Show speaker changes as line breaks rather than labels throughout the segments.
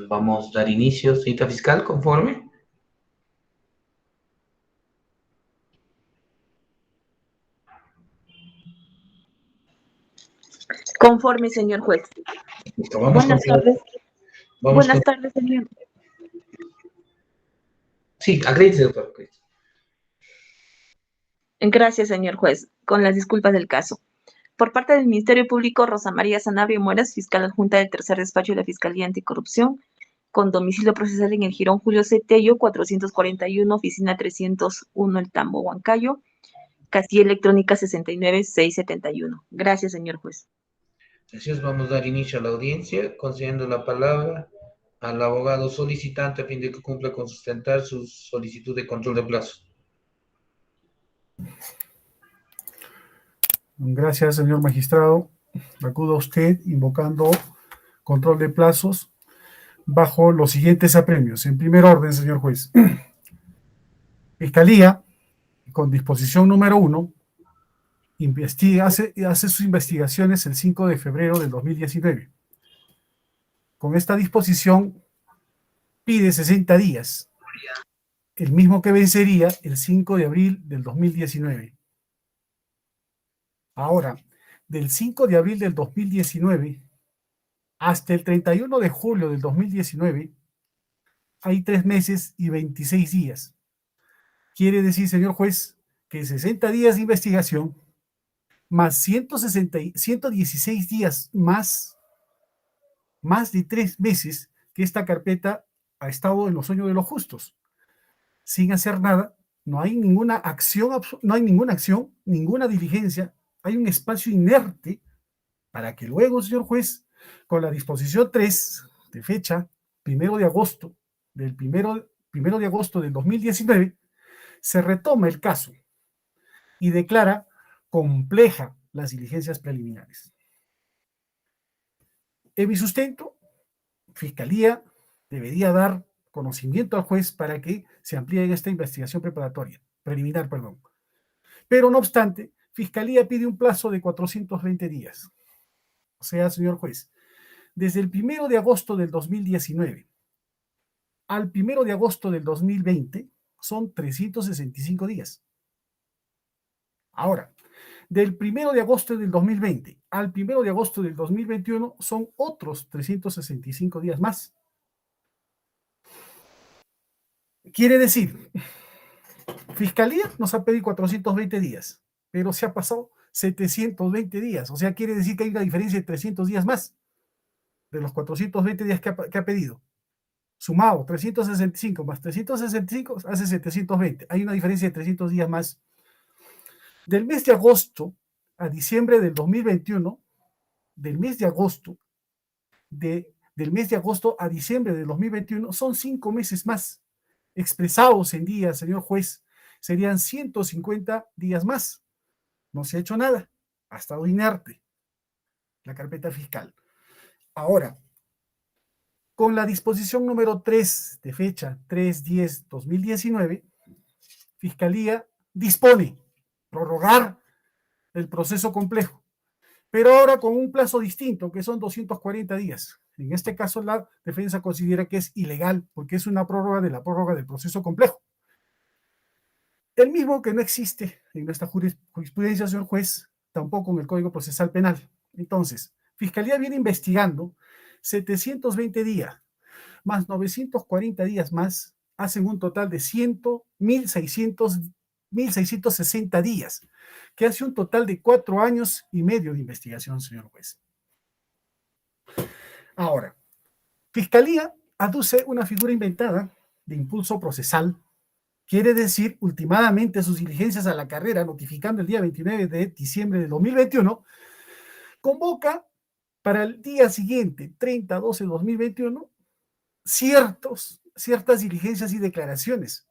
Vamos a dar inicio, cita fiscal, conforme.
Conforme, señor juez.
Buenas tardes.
Buenas tardes, señor.
Sí, acredite, doctor.
Gracias, señor juez. Con las disculpas del caso. Por parte del Ministerio Público, Rosa María Sanabria Mueras, fiscal adjunta del Tercer Despacho de la Fiscalía Anticorrupción, con domicilio procesal en el Jirón Julio C. Tello, 441, oficina 301, El Tambo, Huancayo, casilla electrónica 69671. Gracias, señor juez.
Entonces vamos a dar inicio a la audiencia, concediendo la palabra al abogado solicitante a fin de que cumpla con sustentar su solicitud de control de plazo.
Gracias, señor magistrado. Acudo a usted invocando control de plazos bajo los siguientes apremios. En primer orden, señor juez. Fiscalía, con disposición número 1, hace sus investigaciones el 5 de febrero del 2019. Con esta disposición pide 60 días, el mismo que vencería el 5 de abril del 2019. Ahora, del 5 de abril del 2019 hasta el 31 de julio del 2019, hay 3 meses y 26 días. Quiere decir, señor juez, que 60 días de investigación más 116 días más de 3 meses que esta carpeta ha estado en los sueños de los justos. Sin hacer nada, no hay ninguna acción, ninguna diligencia, hay un espacio inerte para que luego, señor juez, con la disposición 3 de fecha 1 de agosto del 1 de agosto del 2019, se retoma el caso y declara compleja las diligencias preliminares. En mi sustento, Fiscalía debería dar conocimiento al juez para que se amplíe esta investigación preliminar. Pero no obstante, Fiscalía pide un plazo de 420 días. O sea, señor juez, desde el 1 de agosto del 2019 al 1 de agosto del 2020 son 365 días. Ahora, del 1 de agosto del 2020 al 1 de agosto del 2021 son otros 365 días más. Quiere decir, Fiscalía nos ha pedido 420 días, pero se ha pasado 720 días. O sea, quiere decir que hay una diferencia de 300 días más de los 420 días que ha pedido. Sumado, 365 más 365 hace 720. Hay una diferencia de 300 días más. Del mes de agosto a diciembre del 2021, del mes de agosto a diciembre del 2021, son 5 meses más. Expresados en días, señor juez, serían 150 días más. No se ha hecho nada. Ha estado inerte la carpeta fiscal. Ahora, con la disposición número 3 de fecha 3/10/2019, Fiscalía dispone prorrogar el proceso complejo, pero ahora con un plazo distinto, que son 240 días. En este caso, la defensa considera que es ilegal, porque es una prórroga de la prórroga del proceso complejo. El mismo que no existe en nuestra jurisprudencia, señor juez, tampoco en el Código Procesal Penal. Entonces, Fiscalía viene investigando 720 días, más 940 días más, hacen un total de 1.660 días, que hace un total de 4 años y medio de investigación, señor juez. Ahora, Fiscalía aduce una figura inventada de impulso procesal. Quiere decir, ultimadamente, sus diligencias a la carrera, notificando el día 29 de diciembre de 2021, convoca para el día siguiente, 30/12/2021, ciertas diligencias y declaraciones,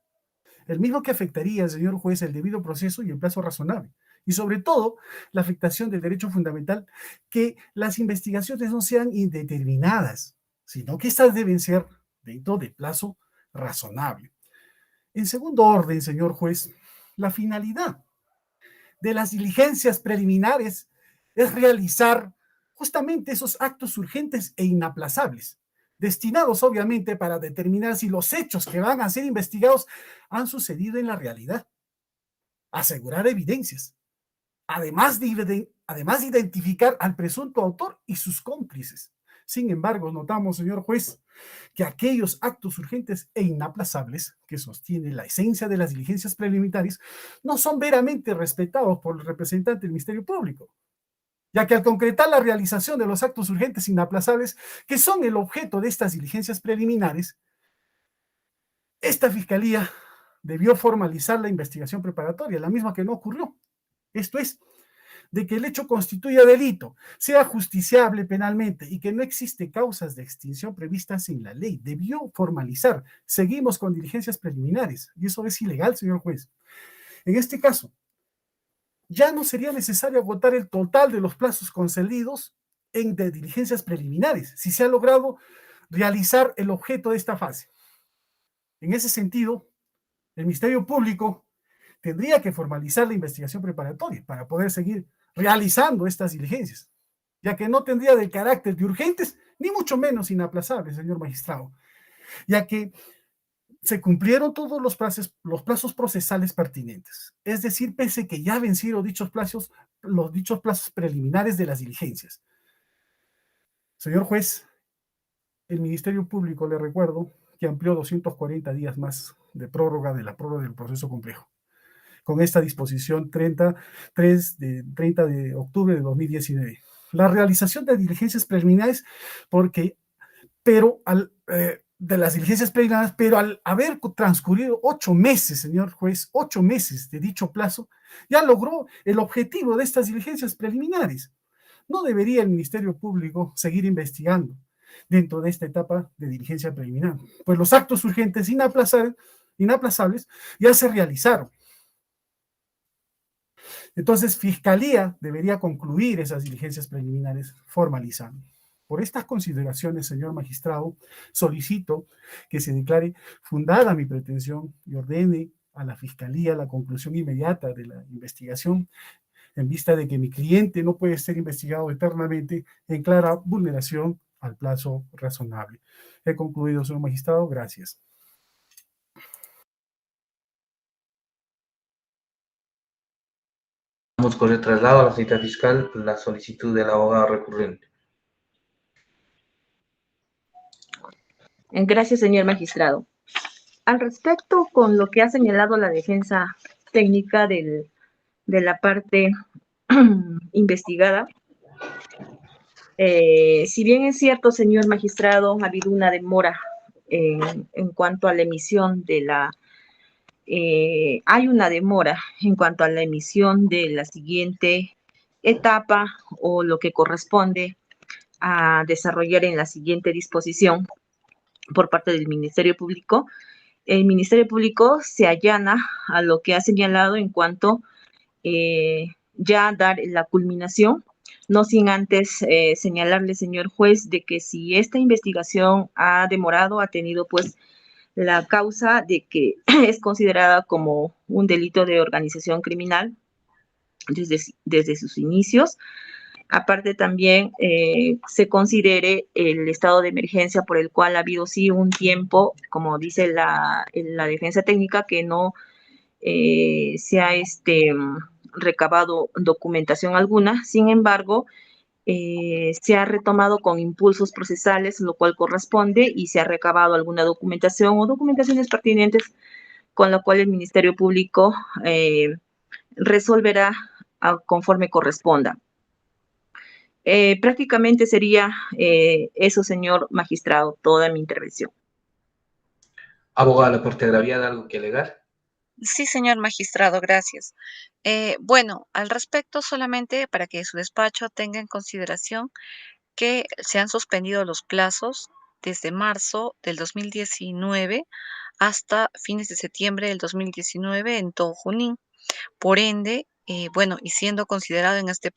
el mismo que afectaría, señor juez, el debido proceso y el plazo razonable. Y sobre todo, la afectación del derecho fundamental, que las investigaciones no sean indeterminadas, sino que estas deben ser dentro de plazo razonable. En segundo orden, señor juez, la finalidad de las diligencias preliminares es realizar justamente esos actos urgentes e inaplazables destinados obviamente para determinar si los hechos que van a ser investigados han sucedido en la realidad, asegurar evidencias, además de identificar al presunto autor y sus cómplices. Sin embargo, notamos, señor juez, que aquellos actos urgentes e inaplazables que sostienen la esencia de las diligencias preliminares no son veramente respetados por el representante del Ministerio Público, ya que al concretar la realización de los actos urgentes e inaplazables que son el objeto de estas diligencias preliminares, esta Fiscalía debió formalizar la investigación preparatoria, la misma que no ocurrió. Esto es, de que el hecho constituya delito, sea justiciable penalmente y que no existe causas de extinción previstas en la ley. Debió formalizar. Seguimos con diligencias preliminares y eso es ilegal, señor juez. En este caso, ya no sería necesario agotar el total de los plazos concedidos de diligencias preliminares si se ha logrado realizar el objeto de esta fase. En ese sentido, el Ministerio Público tendría que formalizar la investigación preparatoria para poder seguir realizando estas diligencias, ya que no tendría de carácter de urgentes, ni mucho menos inaplazables, señor magistrado, ya que se cumplieron todos los plazos procesales pertinentes. Es decir, pese que ya vencieron los dichos plazos preliminares de las diligencias. Señor juez, el Ministerio Público, le recuerdo, que amplió 240 días más de prórroga del proceso complejo, con esta disposición 30 de octubre de 2019. La realización de diligencias preliminares, de las diligencias preliminares, pero al haber transcurrido 8 meses, señor juez, 8 meses de dicho plazo, ya logró el objetivo de estas diligencias preliminares. No debería el Ministerio Público seguir investigando dentro de esta etapa de diligencia preliminar, pues los actos urgentes inaplazables ya se realizaron. Entonces, Fiscalía debería concluir esas diligencias preliminares formalizando. Por estas consideraciones, señor magistrado, solicito que se declare fundada mi pretensión y ordene a la Fiscalía la conclusión inmediata de la investigación, en vista de que mi cliente no puede ser investigado eternamente en clara vulneración al plazo razonable. He concluido, señor magistrado. Gracias.
Vamos con el traslado a la cita fiscal, la solicitud del abogado recurrente.
Gracias, señor magistrado. Al respecto, con lo que ha señalado la defensa técnica de la parte investigada, si bien es cierto, señor magistrado, ha habido una demora en cuanto a la emisión de hay una demora en cuanto a la emisión de la siguiente etapa o lo que corresponde a desarrollar en la siguiente disposición por parte del Ministerio Público. El Ministerio Público se allana a lo que ha señalado en cuanto ya dar la culminación, no sin antes señalarle, señor juez, de que si esta investigación ha demorado, ha tenido pues la causa de que es considerada como un delito de organización criminal desde sus inicios. Aparte también se considere el estado de emergencia por el cual ha habido sí un tiempo, como dice la defensa técnica, que no se ha recabado documentación alguna. Sin embargo, se ha retomado con impulsos procesales, lo cual corresponde, y se ha recabado alguna documentación o documentaciones pertinentes con la cual el Ministerio Público resolverá conforme corresponda. Prácticamente sería eso, señor magistrado, toda mi intervención.
Abogada, la parte agraviada, ¿algo que alegar?
Sí, señor magistrado, gracias. Bueno, al respecto, solamente para que su despacho tenga en consideración que se han suspendido los plazos desde marzo del 2019 hasta fines de septiembre del 2019 en todo Junín. Por ende, bueno, y siendo considerado en este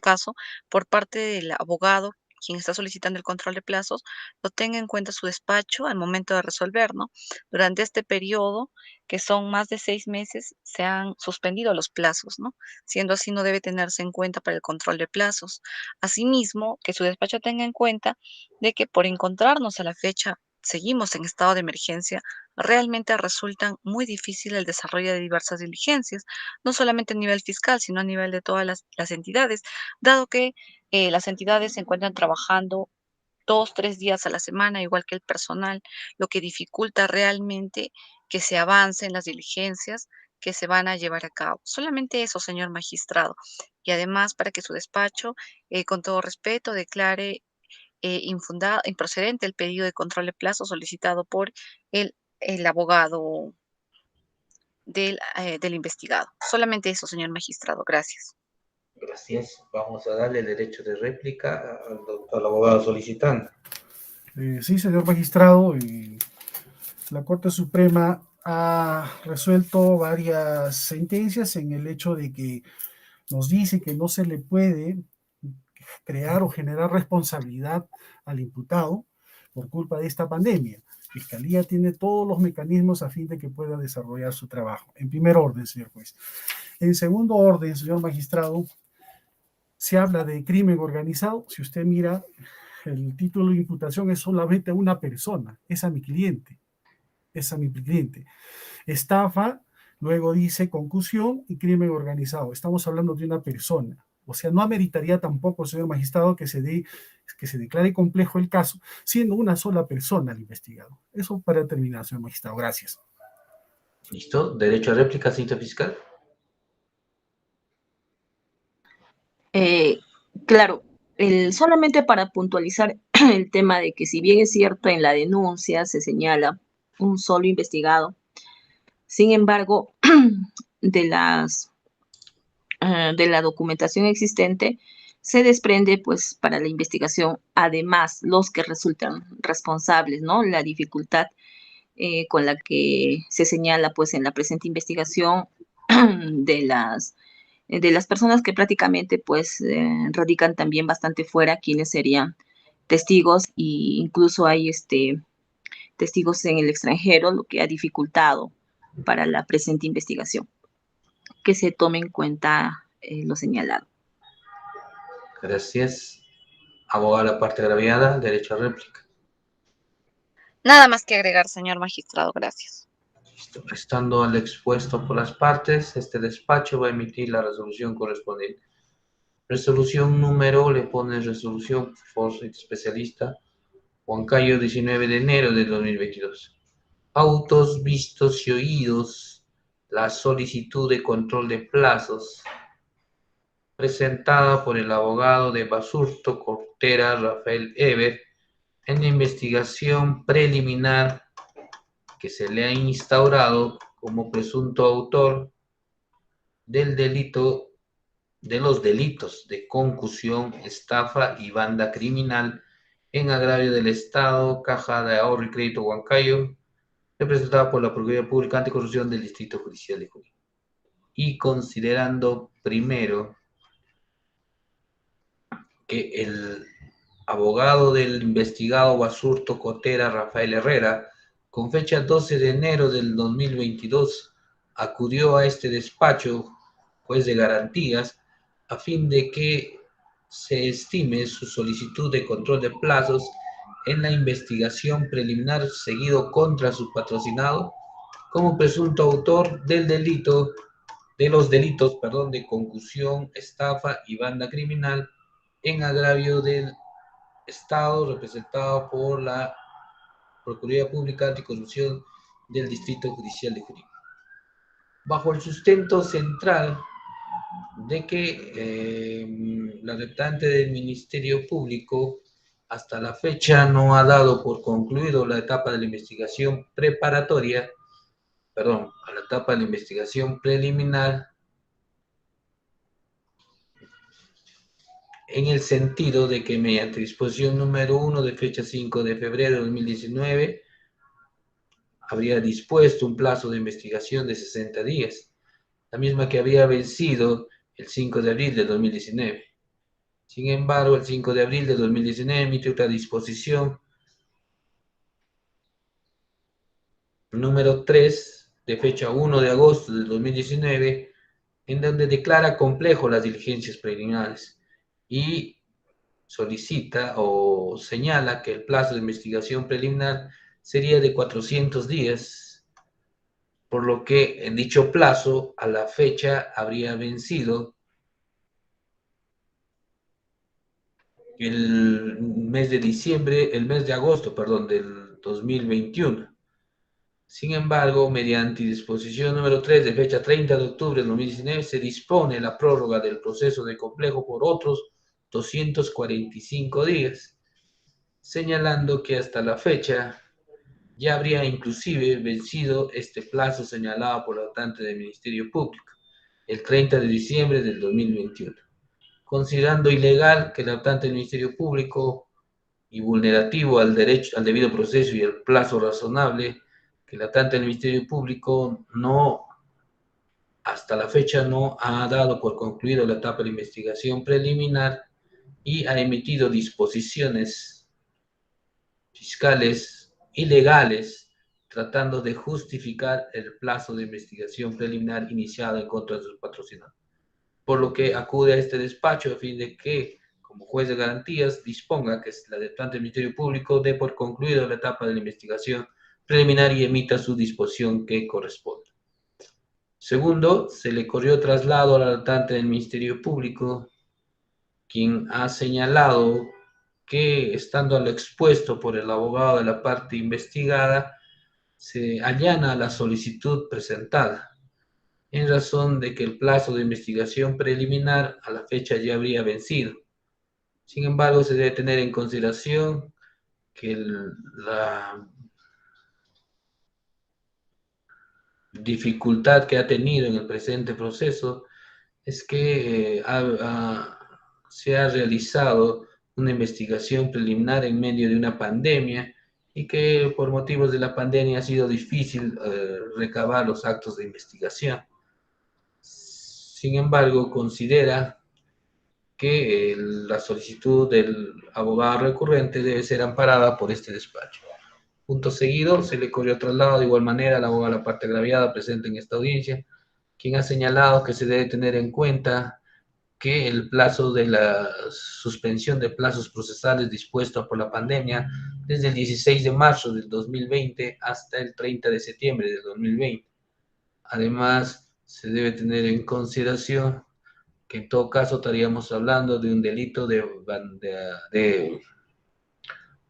caso por parte del abogado quien está solicitando el control de plazos, lo tenga en cuenta su despacho al momento de resolver, ¿no? Durante este periodo, que son más de 6 meses, se han suspendido los plazos, ¿no? Siendo así, no debe tenerse en cuenta para el control de plazos. Asimismo, que su despacho tenga en cuenta de que por encontrarnos a la fecha, seguimos en estado de emergencia, realmente resultan muy difícil el desarrollo de diversas diligencias, no solamente a nivel fiscal, sino a nivel de todas las entidades, dado que las entidades se encuentran trabajando 2, 3 días a la semana, igual que el personal, lo que dificulta realmente que se avance en las diligencias que se van a llevar a cabo. Solamente eso, señor magistrado. Y además, para que su despacho, con todo respeto, declare infundado, improcedente el pedido de control de plazo solicitado por el abogado del investigado. Solamente eso, señor magistrado. Gracias.
Gracias. Vamos a darle el derecho de réplica al abogado solicitante.
Sí, señor magistrado, la Corte Suprema ha resuelto varias sentencias en el hecho de que nos dice que no se le puede crear o generar responsabilidad al imputado por culpa de esta pandemia. Fiscalía tiene todos los mecanismos a fin de que pueda desarrollar su trabajo. En primer orden, señor juez. En segundo orden, señor magistrado, se habla de crimen organizado. Si usted mira, el título de imputación es solamente a una persona, es a mi cliente. Es a mi cliente. Estafa, luego dice concusión y crimen organizado. Estamos hablando de una persona. O sea, no ameritaría tampoco, señor magistrado, que se declare complejo el caso, siendo una sola persona el investigado. Eso para terminar, señor magistrado. Gracias.
¿Listo? Derecho a réplica, cita fiscal.
Claro, solamente para puntualizar el tema de que si bien es cierto en la denuncia se señala un solo investigado, sin embargo, de la documentación existente se desprende, pues, para la investigación, además, los que resultan responsables, ¿no? La dificultad con la que se señala, pues, en la presente investigación de las personas que prácticamente, pues, radican también bastante fuera, quienes serían testigos, e incluso hay testigos en el extranjero, lo que ha dificultado para la presente investigación que se tome en cuenta lo señalado.
Gracias. Abogado a la parte agraviada, derecho a réplica.
Nada más que agregar, señor magistrado. Gracias.
Listo. Estando al expuesto por las partes, este despacho va a emitir la resolución correspondiente. Resolución número, le pone resolución por especialista Huancayo, 19 de enero de 2022. Autos vistos y oídos la solicitud de control de plazos presentada por el abogado de Basurto Cortera, Rafael Eber, en la investigación preliminar que se le ha instaurado como presunto autor del delito, de los delitos de concusión, estafa y banda criminal en agravio del Estado, Caja de Ahorro y Crédito Huancayo, representada por la Procuraduría Pública Anticorrupción del Distrito Judicial de Junín. Y considerando primero que el abogado del investigado Basurto Cotera, Rafael Herrera, con fecha 12 de enero del 2022, acudió a este despacho, juez de garantías, a fin de que se estime su solicitud de control de plazos en la investigación preliminar seguido contra su patrocinado como presunto autor del delito, de los delitos, de concusión, estafa y banda criminal en agravio del Estado, representado por la Procuraduría Pública Anticorrupción del Distrito Judicial de Junín. Bajo el sustento central de que la representante del Ministerio Público hasta la fecha no ha dado por concluido la etapa de la investigación preparatoria, a la etapa de la investigación preliminar, en el sentido de que mediante disposición número 1 de fecha 5 de febrero de 2019, habría dispuesto un plazo de investigación de 60 días, la misma que había vencido el 5 de abril de 2019. Sin embargo, el 5 de abril de 2019 emite otra disposición número 3, de fecha 1 de agosto de 2019, en donde declara complejo las diligencias preliminares y solicita o señala que el plazo de investigación preliminar sería de 400 días, por lo que en dicho plazo a la fecha habría vencido el mes de agosto, perdón, del 2021. Sin embargo, mediante disposición número 3 de fecha 30 de octubre de 2019, se dispone la prórroga del proceso de complejo por otros 245 días, señalando que hasta la fecha ya habría inclusive vencido este plazo señalado por la votante del Ministerio Público, el 30 de diciembre del 2021, considerando ilegal que el votante del Ministerio Público y vulnerativo al derecho al debido proceso y el plazo razonable, que la tanta del Ministerio Público hasta la fecha no ha dado por concluido la etapa de investigación preliminar y ha emitido disposiciones fiscales ilegales tratando de justificar el plazo de investigación preliminar iniciado en contra de sus patrocinadores. Por lo que acude a este despacho a fin de que, como juez de garantías, disponga que la debutante del Ministerio Público dé por concluida la etapa de la investigación preliminar y emita su disposición que corresponde. Segundo, se le corrió traslado al debutante del Ministerio Público, quien ha señalado que, estando a lo expuesto por el abogado de la parte investigada, se allana la solicitud presentada, en razón de que el plazo de investigación preliminar a la fecha ya habría vencido. Sin embargo, se debe tener en consideración que la dificultad que ha tenido en el presente proceso es que se ha realizado una investigación preliminar en medio de una pandemia y que por motivos de la pandemia ha sido difícil recabar los actos de investigación. Sin embargo, considera que la solicitud del abogado recurrente debe ser amparada por este despacho. Punto seguido, se le corrió traslado de igual manera al abogado de la parte agraviada presente en esta audiencia, quien ha señalado que se debe tener en cuenta que el plazo de la suspensión de plazos procesales dispuesto por la pandemia desde el 16 de marzo del 2020 hasta el 30 de septiembre del 2020. Además, se debe tener en consideración que en todo caso estaríamos hablando de un delito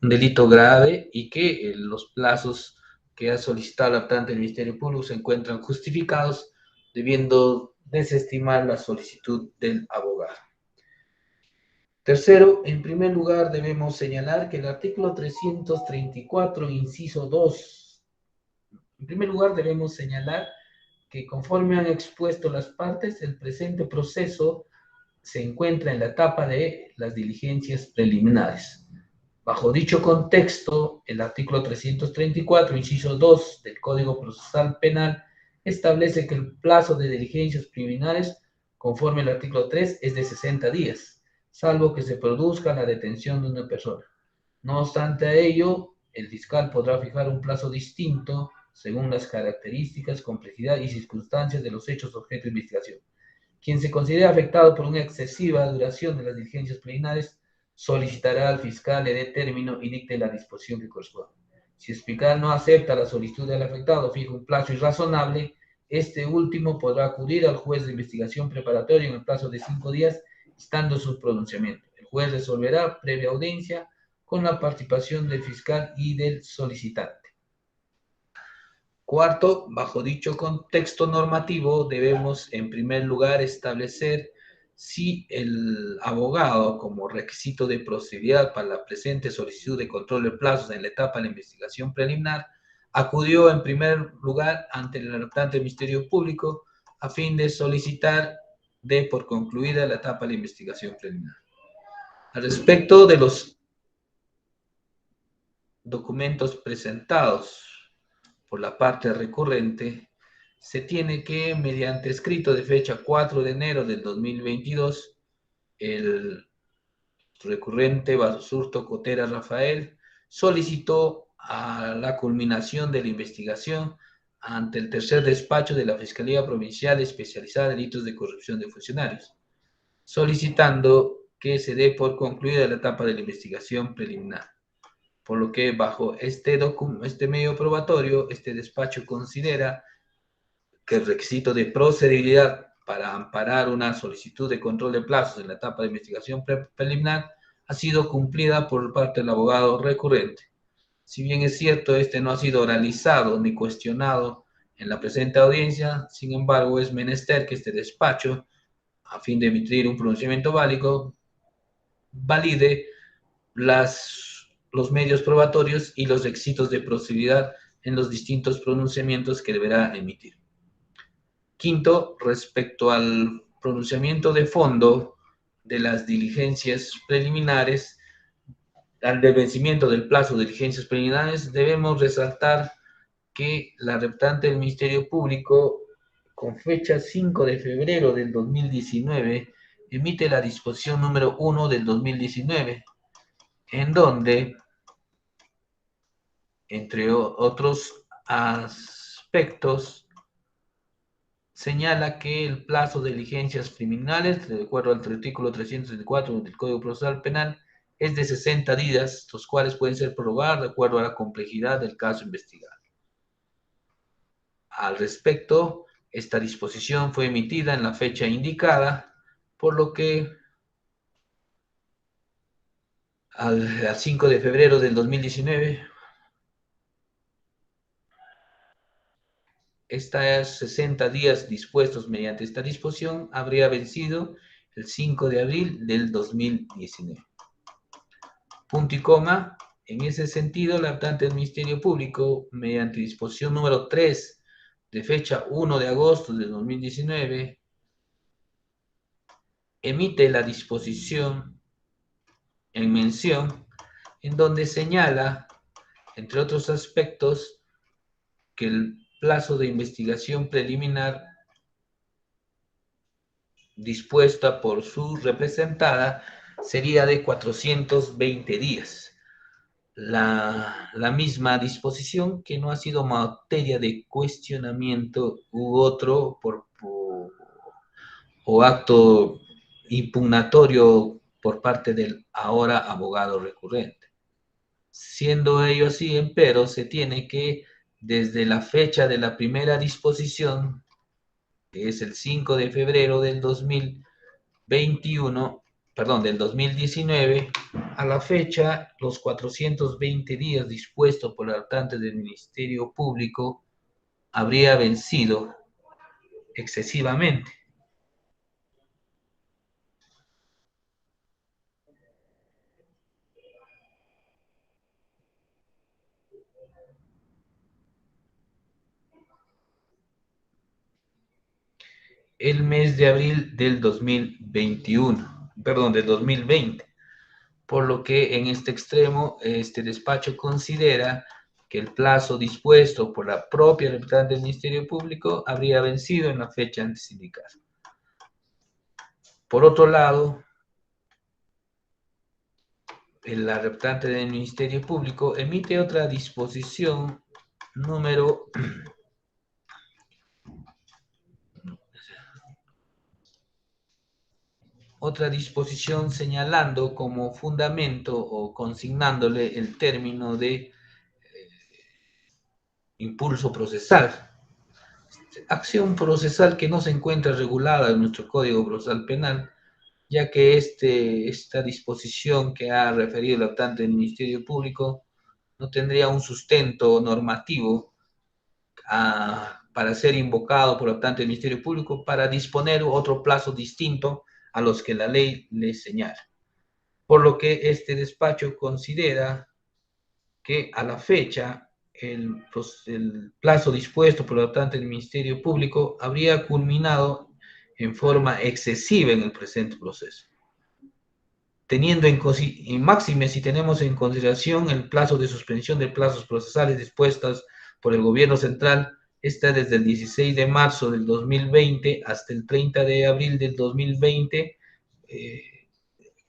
un delito grave y que los plazos que ha solicitado la votante del Ministerio Público se encuentran justificados, debiendo desestimar la solicitud del abogado. Tercero, en primer lugar, debemos señalar que el artículo 334, inciso 2, en primer lugar, debemos señalar que conforme han expuesto las partes, el presente proceso se encuentra en la etapa de las diligencias preliminares. Bajo dicho contexto, el artículo 334, inciso 2 del Código Procesal Penal establece que el plazo de diligencias preliminares, conforme al artículo 3, es de 60 días, salvo que se produzca la detención de una persona. No obstante a ello, el fiscal podrá fijar un plazo distinto según las características, complejidad y circunstancias de los hechos objeto de investigación. Quien se considere afectado por una excesiva duración de las diligencias preliminares solicitará al fiscal le dé término y dicte la disposición que corresponda. Si el fiscal no acepta la solicitud del afectado o fija un plazo irrazonable, este último podrá acudir al juez de investigación preparatoria en el plazo de 5 días, estando su pronunciamiento. El juez resolverá previa audiencia con la participación del fiscal y del solicitante. Cuarto, bajo dicho contexto normativo, debemos en primer lugar establecer si el abogado, como requisito de procedibilidad para la presente solicitud de control de plazos en la etapa de la investigación preliminar, acudió en primer lugar ante el representante del Ministerio Público a fin de solicitar de por concluida la etapa de la investigación preliminar. Al respecto de los documentos presentados por la parte recurrente, se tiene que, mediante escrito de fecha 4 de enero del 2022, el recurrente Basurto Cotera Rafael solicitó a la culminación de la investigación ante el tercer despacho de la Fiscalía Provincial Especializada en Delitos de Corrupción de Funcionarios, solicitando que se dé por concluida la etapa de la investigación preliminar. Por lo que bajo este medio probatorio, este despacho considera que el requisito de procedibilidad para amparar una solicitud de control de plazos en la etapa de investigación preliminar ha sido cumplida por parte del abogado recurrente. Si bien es cierto, este no ha sido oralizado ni cuestionado en la presente audiencia, sin embargo, es menester que este despacho, a fin de emitir un pronunciamiento válido, valide los medios probatorios y los requisitos de procedibilidad en los distintos pronunciamientos que deberá emitir. Quinto, respecto al pronunciamiento de fondo de las diligencias preliminares, al vencimiento del plazo de diligencias preliminares, debemos resaltar que la representante del Ministerio Público, con fecha 5 de febrero del 2019, emite la disposición número 1 del 2019, en donde, entre otros aspectos, señala que el plazo de diligencias criminales, de acuerdo al artículo 364 del Código Procesal Penal, es de 60 días, los cuales pueden ser prorrogados de acuerdo a la complejidad del caso investigado. Al respecto, esta disposición fue emitida en la fecha indicada, por lo que al 5 de febrero del 2019, estos 60 días dispuestos mediante esta disposición habría vencido el 5 de abril del 2019. Punto y coma. En ese sentido, la representante del Ministerio Público, mediante disposición número 3 de fecha 1 de agosto de 2019, emite la disposición en mención, en donde señala, entre otros aspectos, que el plazo de investigación preliminar dispuesta por su representada sería de 420 días. La misma disposición que no ha sido materia de cuestionamiento u otro o acto impugnatorio por parte del ahora abogado recurrente. Siendo ello así, empero, se tiene que, desde la fecha de la primera disposición, que es el 5 de febrero del 2019, a la fecha, los 420 días dispuestos por el representante del Ministerio Público habría vencido excesivamente. El mes de abril del 2020, por lo que en este extremo, este despacho considera que el plazo dispuesto por la propia representante del Ministerio Público habría vencido en la fecha antes indicada. Por otro lado, la representante del Ministerio Público emite otra disposición número señalando como fundamento o consignándole el término de impulso procesal. Acción procesal que no se encuentra regulada en nuestro Código Procesal Penal, ya que esta disposición que ha referido el representante del Ministerio Público no tendría un sustento normativo para ser invocado por el representante del Ministerio Público para disponer otro plazo distinto a los que la ley le señala. Por lo que este despacho considera que a la fecha el plazo dispuesto por el representante del Ministerio Público habría culminado en forma excesiva en el presente proceso. Teniendo en máxime, si tenemos en consideración el plazo de suspensión de plazos procesales dispuestas por el gobierno central, está desde el 16 de marzo del 2020 hasta el 30 de abril del 2020,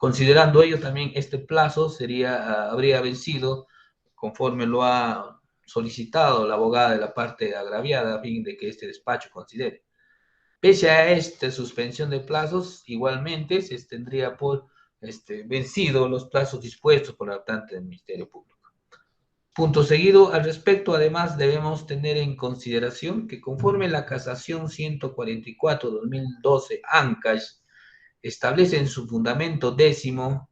Considerando ello, también este plazo habría vencido conforme lo ha solicitado la abogada de la parte agraviada, a fin de que este despacho considere. Pese a esta suspensión de plazos, igualmente se tendría por vencido los plazos dispuestos por el actante del Ministerio Público. Punto seguido, al respecto, además, debemos tener en consideración que conforme la Casación 144/2012 ANCAS establece en su fundamento 10º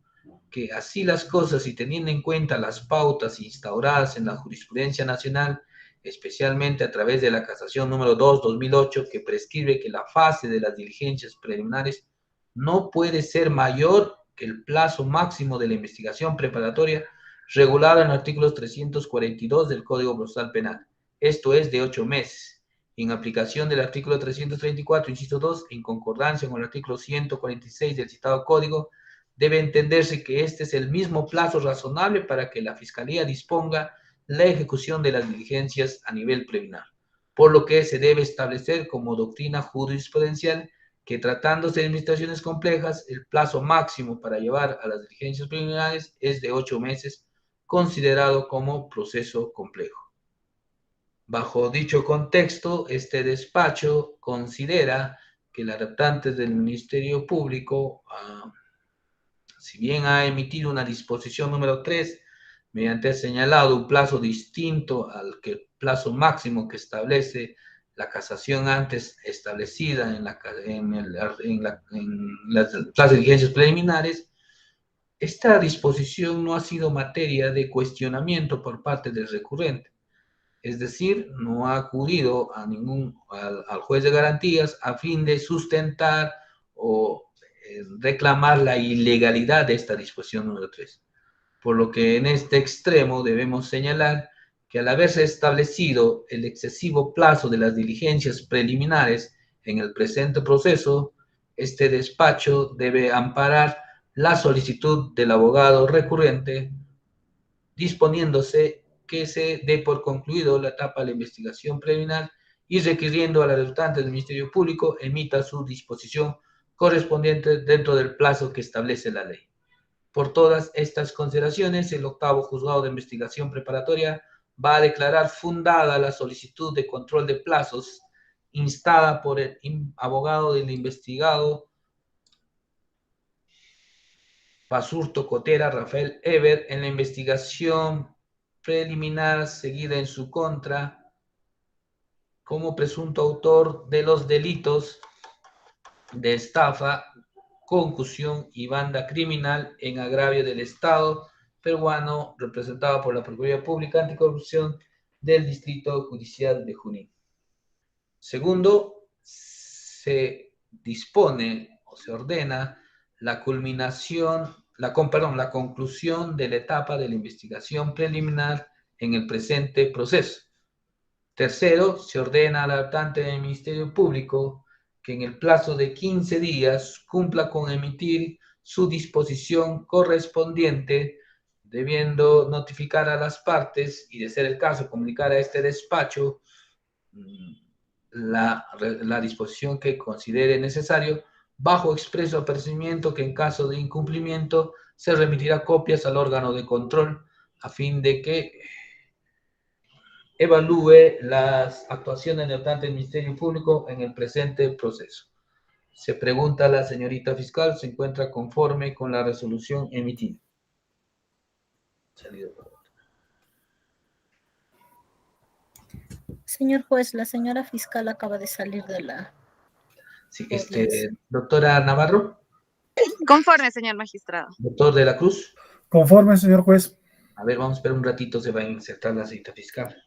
que así las cosas y teniendo en cuenta las pautas instauradas en la jurisprudencia nacional, especialmente a través de la Casación número 2/2008, que prescribe que la fase de las diligencias preliminares no puede ser mayor que el plazo máximo de la investigación preparatoria regulado en los artículos 342 del Código Procesal Penal, esto es de 8 meses. En aplicación del artículo 334, inciso 2, en concordancia con el artículo 146 del citado código, debe entenderse que este es el mismo plazo razonable para que la Fiscalía disponga la ejecución de las diligencias a nivel preliminar, por lo que se debe establecer como doctrina jurisprudencial que tratándose de administraciones complejas, el plazo máximo para llevar a las diligencias preliminares es de 8 meses, considerado como proceso complejo. Bajo dicho contexto, este despacho considera que el adaptante del Ministerio Público, si bien ha emitido una disposición número 3, mediante señalado un plazo distinto al que el plazo máximo que establece la casación antes establecida en las plazas de diligencias preliminares, esta disposición no ha sido materia de cuestionamiento por parte del recurrente. Es decir, no ha acudido al juez de garantías a fin de sustentar o reclamar la ilegalidad de esta disposición número 3. Por lo que en este extremo debemos señalar que al haberse establecido el excesivo plazo de las diligencias preliminares en el presente proceso, este despacho debe amparar la solicitud del abogado recurrente, disponiéndose que se dé por concluido la etapa de la investigación preliminar y requiriendo al adjudicante del Ministerio Público emita su disposición correspondiente dentro del plazo que establece la ley. Por todas estas consideraciones, el 8º Juzgado de Investigación Preparatoria va a declarar fundada la solicitud de control de plazos instada por el abogado del investigado Basurto Cotera Rafael Eber en la investigación preliminar seguida en su contra como presunto autor de los delitos de estafa, concusión y banda criminal en agravio del Estado peruano, representado por la Procuraduría Pública Anticorrupción del Distrito Judicial de Junín. Segundo, se dispone o se ordena la conclusión de la etapa de la investigación preliminar en el presente proceso. Tercero, se ordena al adjudicante del Ministerio Público que en el plazo de 15 días cumpla con emitir su disposición correspondiente, debiendo notificar a las partes y, de ser el caso, comunicar a este despacho la disposición que considere necesario, bajo expreso apercibimiento que en caso de incumplimiento se remitirá copias al órgano de control a fin de que evalúe las actuaciones del Ministerio Público en el presente proceso. Se pregunta a la señorita fiscal, ¿se encuentra conforme con la resolución emitida?
Señor juez, la señora fiscal acaba de salir de la...
Sí, doctora Navarro.
Conforme, señor magistrado.
Doctor de la Cruz.
Conforme, señor juez.
A ver, vamos a esperar un ratito, se va a insertar la cita fiscal.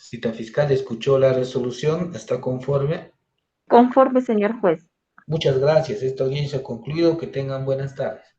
Cita fiscal, escuchó la resolución, ¿está conforme?
Conforme, señor juez.
Muchas gracias, esta audiencia ha concluido, que tengan buenas tardes.